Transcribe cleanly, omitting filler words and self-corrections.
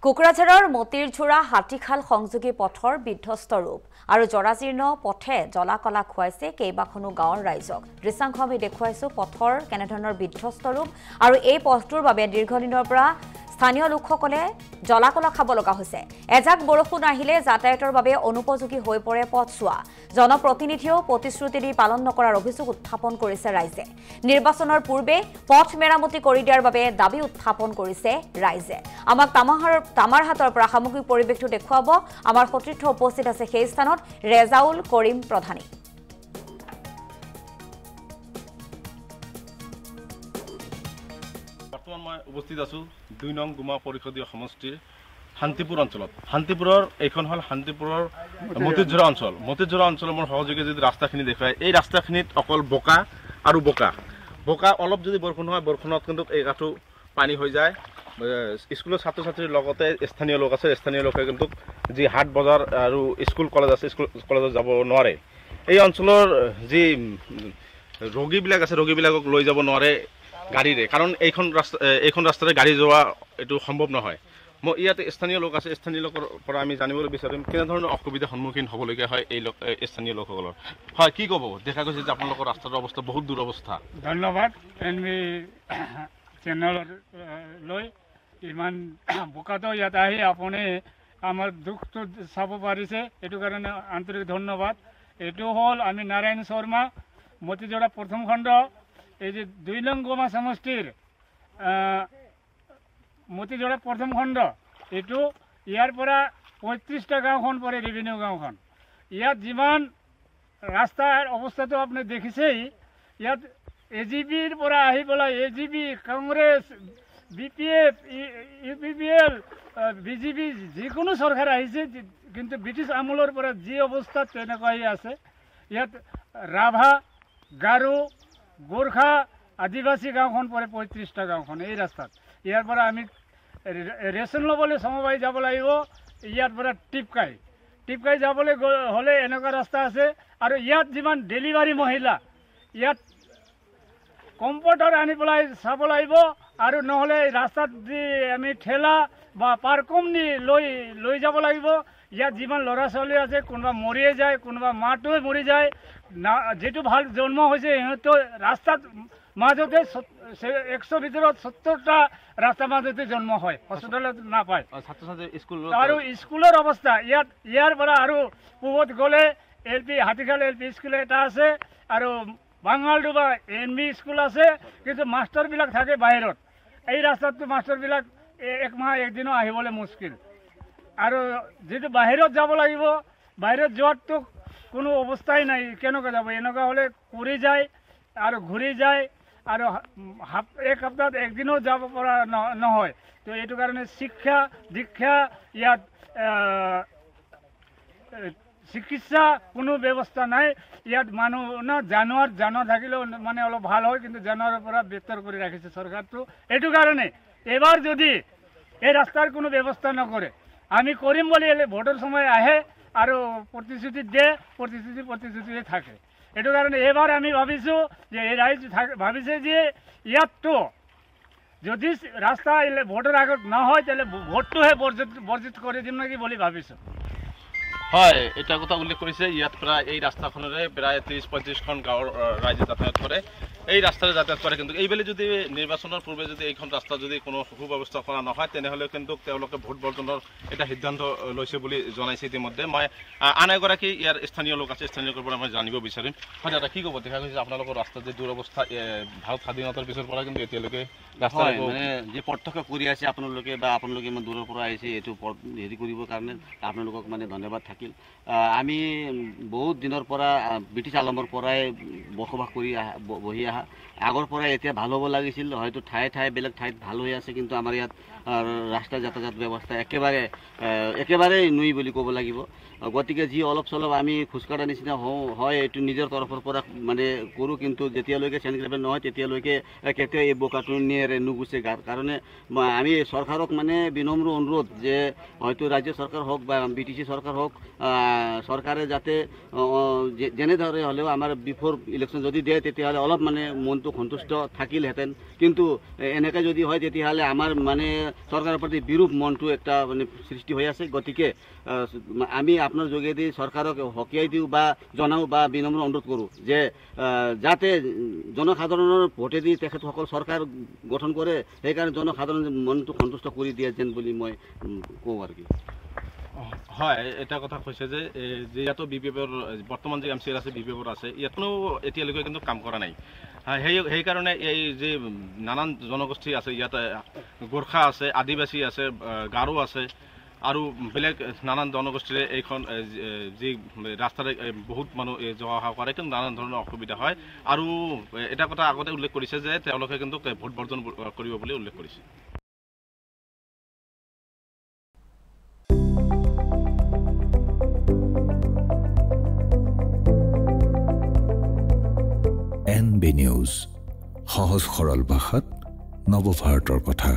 কোকৰাঝাৰৰ মতিৰঝোৰা হাতীখাল সংযোগী পথৰ বিধ্বস্ত ৰূপ আৰু জৰাজীৰ্ণ পথে জলাকলা খুৱাইছে কেইবাখনো গাঁৱৰ ৰাইজক। দৃশ্যাংশ আমি দেখুৱাইছো পথৰ কেনেধৰণৰ বিধ্বস্ত ৰূপ আৰু এই পথটোৰ বাবে দীৰ্ঘদিনৰ পৰা স্থানীয় লোকসকলে জলাকলা খাব লগা হৈছে। এজাক বৰষুণ আহিলে যাতায়াতৰ বাবে অনুপযোগী হৈ পৰে পথছোৱা। জনপ্ৰতিনিধিয়েও প্ৰতিশ্ৰুতি দি পালন নকৰাৰ অভিযোগ উত্থাপন কৰিছে ৰাইজে। নিৰ্বাচনৰ পূৰ্বে পথ মেৰামতি কৰি দিয়াৰ বাবে দাবী উত্থাপন কৰিছে ৰাইজে। আমাক তামাৰহাটৰ পৰা সামগ্ৰিক পৰিৱেশটো দেখুৱাব আমাৰ সতীৰ্থ উপস্থিত আছে সেই স্থানত ৰেজাউল কৰিম প্ৰধানী। বৰ্তমান মই উপস্থিত আছো ২ নং গুমা পৰিষদীয় সমষ্টিৰ শান্তিপুৰ অঞ্চলত। শান্তিপুৰৰ এইখন হ'ল শান্তিপুৰৰ মতিৰঝোৰা অঞ্চল। মতিৰঝোৰা অঞ্চলৰ মোৰ সহযোগী যদি ৰাস্তাখিনি দেখুৱায়, এই ৰাস্তাখিনিত অকল বোকা আৰু বোকা। অলপ যদি বৰষুণ হয়, বৰষুণত কিন্তু এই কাঠো পানী হৈ যায়। স্কুলৰ ছাত্ৰ ছাত্ৰীৰ লগতে স্থানীয় লোক আছে, স্থানীয় লোকে কিন্তু যি হাট বজাৰ আৰু স্কুল কলেজ আছে, স্কুল কলেজত যাব নোৱাৰে। এই অঞ্চলৰ যি ৰোগীবিলাক আছে, ৰোগীবিলাকক লৈ যাব নোৱাৰে গাড়ীৰে, কাৰণ এইখন ৰাস্তাৰে গাড়ী যোৱা এইটো সম্ভৱ নহয়। মই ইয়াতে স্থানীয় লোক আছে, স্থানীয় লোকৰ পৰা আমি জানিবলৈ বিচাৰিম কেনেধৰণৰ অসুবিধাৰ সন্মুখীন হ'বলগীয়া হয় এই স্থানীয় লোকসকলৰ। হয়, কি ক'ব? দেখা গৈছে যে আপোনালোকৰ ৰাস্তাৰ অৱস্থা বহুত দুৰৱস্থা। ধন্যবাদ এনবি চেনেললৈ ইমান বোকাটো ইয়াত আহি আপুনি আমাৰ দুখটো চাব পাৰিছে, এইটো কাৰণে আন্তৰিক ধন্যবাদ। এইটো হ'ল আমি নাৰায়ণ শৰ্মা, মতিৰঝোৰা প্ৰথম খণ্ড, এই যে ২ নং গুমা সমষ্টিৰ মতিৰঝোৰা প্ৰথম খণ্ড। এইটো ইয়াৰ পৰা ৩৫টা গাঁওখন পৰে, ৰেভিনিউ গাঁওখন। ইয়াত যিমান ৰাস্তাৰ অৱস্থাটো আপুনি দেখিছেই। ইয়াত AGPৰ পৰা আহি পেলাই AGP, Congress, BPF, UPPL, BJP যিকোনো চৰকাৰ আহিছে, কিন্তু ব্ৰিটিছ আমোলৰ পৰা যি অৱস্থাত তেনেকুৱাই আছে। ইয়াত ৰাভা, গাৰো, গোৰ্খা, আদিবাসী গাঁওখন পৰে ৩৫টা গাঁওখন এই ৰাস্তাত। ইয়াৰ পৰা আমি ৰেচন ল'বলৈ সমবাই যাব লাগিব। ইয়াৰ পৰা টিপকাই যাবলৈ হ'লে এনেকুৱা ৰাস্তা আছে। আৰু ইয়াত যিমান ডেলিভাৰী মহিলা, ইয়াত কম্পিউটাৰ আনি পেলাই চাব লাগিব, আৰু নহ'লে ৰাস্তাত যি আমি ঠেলা বা পাৰ্কম নি লৈ যাব লাগিব। ইয়াত যিমান ল'ৰা ছোৱালী আছে, কোনোবা মৰিয়ে যায়, কোনোবা মাটোৱে মৰি যায়। যিটো ভাল জন্ম হৈছে সিহঁতো ৰাস্তাত মাজতে ১০০ ভিতৰত ৭০টা ৰাস্তাৰ মাজতে জন্ম হয়, হস্পিটেলত নাপায়। আৰু স্কুলৰ অৱস্থা ইয়াৰ পৰা আৰু পূবত গ'লে LP হাতীখাল LP স্কুল এটা আছে, আৰু বাঙালডোবা NB স্কুল আছে, কিন্তু মাষ্টৰবিলাক থাকে বাহিৰত। এই ৰাস্তাততো মাষ্টৰবিলাক ১ মাহ ১ দিনো আহিবলৈ মুস্কিল। আৰু যিটো বাহিৰত যাব লাগিব, বাহিৰত যোৱাততো কোনো অৱস্থাই নাই। কেনেকৈ যাব? এনেকুৱা হ'লে কৰি যায় আৰু ঘূৰি যায়, আৰু ১ সপ্তাহত ১ দিনো যাব পৰা নহয়। তো এইটো কাৰণে শিক্ষা দীক্ষা, ইয়াত চিকিৎসা কোনো ব্যৱস্থা নাই। ইয়াত মানুহ জানোৱাৰ থাকিলেও মানে অলপ ভাল হয়, কিন্তু জানোৱাৰৰ পৰা বেহতৰ কৰি ৰাখিছে চৰকাৰটো। এইটো কাৰণে এবাৰ যদি এই ৰাস্তাৰ কোনো ব্যৱস্থা নকৰে, আমি কৰিম বুলি ভোটৰ সময় আহে আৰু প্ৰতিশ্ৰুতি দিয়ে, প্ৰতিশ্ৰুতি থাকে। এইটো কাৰণে এইবাৰ আমি ভাবিছোঁ যে এই ৰাইজ ভাবিছে যে ইয়াততো যদি ৰাস্তা ভোটৰ আগত নহয়, তেতিয়াহ'লে ভোটটোহে বৰ্জিত কৰি দিম নেকি বুলি ভাবিছোঁ। হয়, এটা কথা উল্লেখ কৰিছে, ইয়াত প্ৰায় এই ৰাস্তাখনেৰে প্ৰায় ৩০-৩৫খন গাঁৱৰ ৰাইজে যাতায়াত কৰে, এই ৰাস্তাৰে যাতায়াত কৰে। কিন্তু এইবেলি যদি নিৰ্বাচনৰ পূৰ্বে যদি এইখন ৰাস্তা যদি কোনো সুব্যৱস্থা কৰা নহয়, তেনেহ'লে কিন্তু তেওঁলোকে ভোট বৰ্জনৰ এটা সিদ্ধান্ত লৈছে বুলি জনাইছে ইতিমধ্যে। মই আন এগৰাকী ইয়াৰ স্থানীয় লোক আছে, স্থানীয় লোকৰ পৰা মই জানিব বিচাৰিম। হয় দাদা, কি ক'ব? দেখা গৈছে আপোনালোকৰ ৰাস্তাত যে দুৰৱস্থা, ভাৰত স্বাধীনতাৰ পিছৰ পৰা কিন্তু এতিয়ালৈকে ৰাস্তা মানে যি পদক্ষেপ কৰি আছে আপোনালোকে ইমান দূৰৰ পৰা আহিছে, এইটো হেৰি কৰিবৰ কাৰণে আপোনালোকক মানে ধন্যবাদ থাকিল। আমি বহুত দিনৰ পৰা ব্ৰিটিছ আলমৰ পৰাই বসবাস কৰি বহি অহা, আগৰ পৰাই এতিয়া ভাল হ'ব লাগিছিল। হয়তো ঠায়ে বেলেগ ঠাইত ভাল হৈ আছে, কিন্তু আমাৰ ইয়াত ৰাস্তা যাতায়াত ব্যৱস্থা একেবাৰে নুই বুলি ক'ব লাগিব। গতিকে যি অলপ চলপ আমি খোজকাঢ়া নিচিনা হয়, এইটো নিজৰ তৰফৰ পৰা মানে কৰোঁ, কিন্তু যেতিয়ালৈকে চেনিগ্ৰেভেল নহয় তেতিয়ালৈকে কেতিয়াও এই বোকাটো নুগুচে। কাৰণে আমি চৰকাৰক মানে বিনম্ৰ অনুৰোধ যে হয়তো ৰাজ্য চৰকাৰ হওক বা BTC চৰকাৰ হওক, চৰকাৰে যাতে যেনেদৰে হ'লেও আমাৰ বিফোৰ ইলেকশ্যন যদি দিয়ে, তেতিয়াহ'লে অলপ মানে মানে মনটো সন্তুষ্ট থাকিলহেঁতেন কিন্তু এনেকৈ যদি হয় তেতিয়াহ'লে আমাৰ মানে চৰকাৰৰ প্ৰতি বিৰূপ মনটো একটা মানে সৃষ্টি হৈ আছে গতিকে আমি আপোনাৰ যোগেদি চৰকাৰক সকীয়াই দিওঁ বা জনাওঁ বা বিনম্ৰ অনুৰোধ কৰোঁ যে যাতে জনসাধাৰণৰ ভোটেদি তেখেতসকল চৰকাৰ গঠন কৰে সেইকাৰণে জনসাধাৰণৰ মনটো সন্তুষ্ট কৰি দিয়ে যেন বুলি মই কওঁ আৰু কি হয় এটা কথা কৈছে যে ইয়াতো বিপিএফৰ বৰ্তমান যে এমচিআৰ আছে বিপিএফৰ আছে ইয়াতো এতিয়ালৈকে কিন্তু কাম কৰা নাই সেইকাৰণে এই যে নানান জনগোষ্ঠী আছে ইয়াতে গোৰ্খা আছে আদিবাসী আছে গাৰো আছে আৰু বেলেগ নানান জনগোষ্ঠীৰে এইখন যি ৰাস্তাৰে বহুত মানুহ যোৱা অহা কৰে কিন্তু নানান ধৰণৰ অসুবিধা হয় আৰু এটা কথা আগতে উল্লেখ কৰিছে যে তেওঁলোকে কিন্তু ভোট বৰ্জন কৰিব বুলি উল্লেখ কৰিছে NB নিউজ সহজ সৰল ভাষাত নৱভাৰতৰ কথা